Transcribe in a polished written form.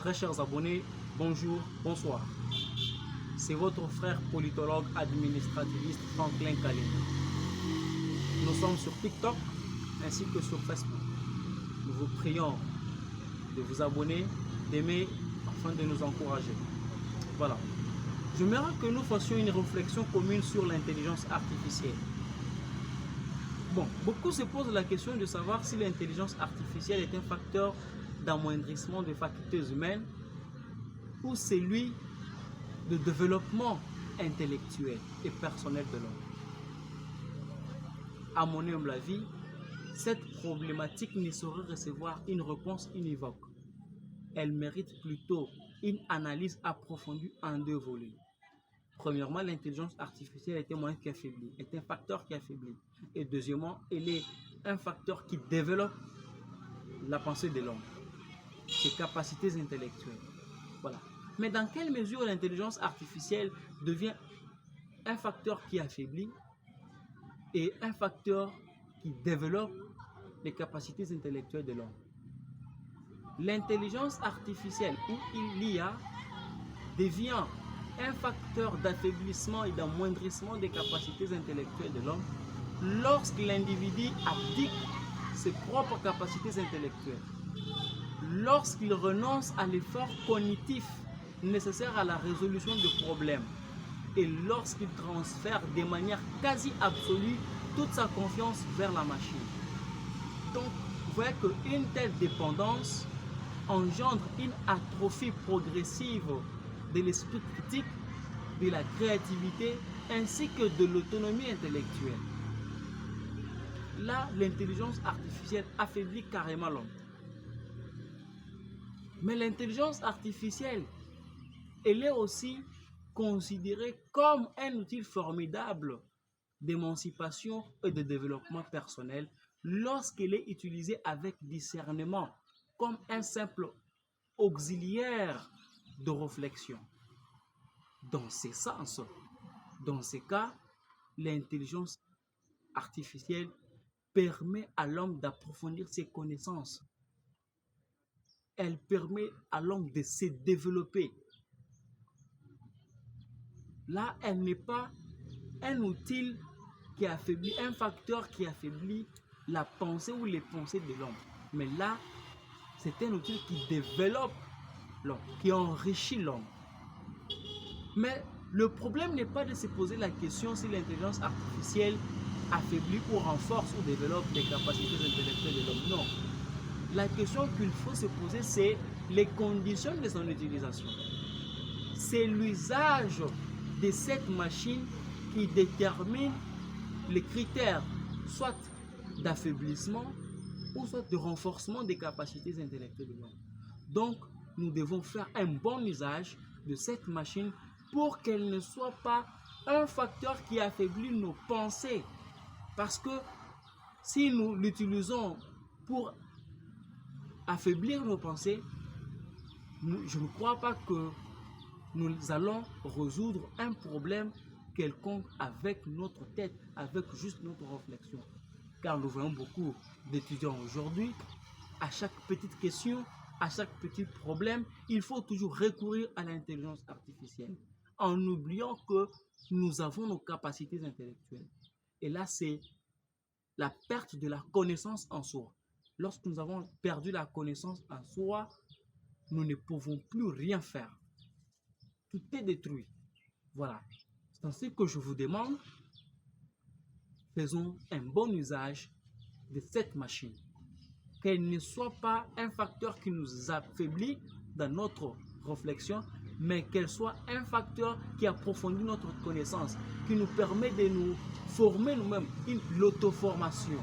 Très chers abonnés, bonjour, bonsoir. C'est votre frère politologue administrativiste Franklin Kalina. Nous sommes sur TikTok ainsi que sur Facebook. Nous vous prions de vous abonner, d'aimer afin de nous encourager. Voilà. J'aimerais que nous fassions une réflexion commune sur l'intelligence artificielle. Bon, beaucoup se posent la question de savoir si l'intelligence artificielle est un facteur d'amoindrissement des facultés humaines ou celui de développement intellectuel et personnel de l'homme. À mon humble avis, cette problématique ne saurait recevoir une réponse univoque. Elle mérite plutôt une analyse approfondie en deux volets. Premièrement, l'intelligence artificielle est un moyen qui affaiblit, est un facteur qui affaiblit. Et deuxièmement, elle est un facteur qui développe la pensée de l'homme, ses capacités intellectuelles. Voilà. Mais dans quelle mesure l'intelligence artificielle devient un facteur qui affaiblit et un facteur qui développe les capacités intellectuelles de l'homme? L'intelligence artificielle ou l'IA devient un facteur d'affaiblissement et d'amoindrissement des capacités intellectuelles de l'homme lorsque l'individu abdique ses propres capacités intellectuelles, lorsqu'il renonce à l'effort cognitif nécessaire à la résolution de problèmes et lorsqu'il transfère de manière quasi absolue toute sa confiance vers la machine. Donc, vous voyez qu'une telle dépendance engendre une atrophie progressive de l'esprit critique, de la créativité ainsi que de l'autonomie intellectuelle. Là, l'intelligence artificielle affaiblit carrément l'homme. Mais l'intelligence artificielle, elle est aussi considérée comme un outil formidable d'émancipation et de développement personnel lorsqu'elle est utilisée avec discernement, comme un simple auxiliaire de réflexion. Dans ce sens, dans ces cas, l'intelligence artificielle permet à l'homme d'approfondir ses connaissances. Elle permet à l'homme de se développer. Là, elle n'est pas un outil qui affaiblit, un facteur qui affaiblit la pensée ou les pensées de l'homme. Mais là, c'est un outil qui développe l'homme, qui enrichit l'homme. Mais le problème n'est pas de se poser la question si l'intelligence artificielle affaiblit ou renforce ou développe les capacités intellectuelles de l'homme. Non. La question qu'il faut se poser, c'est les conditions de son utilisation. C'est l'usage de cette machine qui détermine les critères, soit d'affaiblissement ou soit de renforcement des capacités intellectuelles de l'homme. Donc, nous devons faire un bon usage de cette machine pour qu'elle ne soit pas un facteur qui affaiblit nos pensées. Parce que si nous l'utilisons pour affaiblir nos pensées, je ne crois pas que nous allons résoudre un problème quelconque avec notre tête, avec juste notre réflexion. Car nous voyons beaucoup d'étudiants aujourd'hui, à chaque petite question, à chaque petit problème, il faut toujours recourir à l'intelligence artificielle, en oubliant que nous avons nos capacités intellectuelles. Et là, c'est la perte de la connaissance en soi. Lorsque nous avons perdu la connaissance en soi, nous ne pouvons plus rien faire. Tout est détruit. Voilà. C'est ainsi que je vous demande, faisons un bon usage de cette machine. Qu'elle ne soit pas un facteur qui nous affaiblit dans notre réflexion, mais qu'elle soit un facteur qui approfondit notre connaissance, qui nous permet de nous former nous-mêmes, l'auto-formation.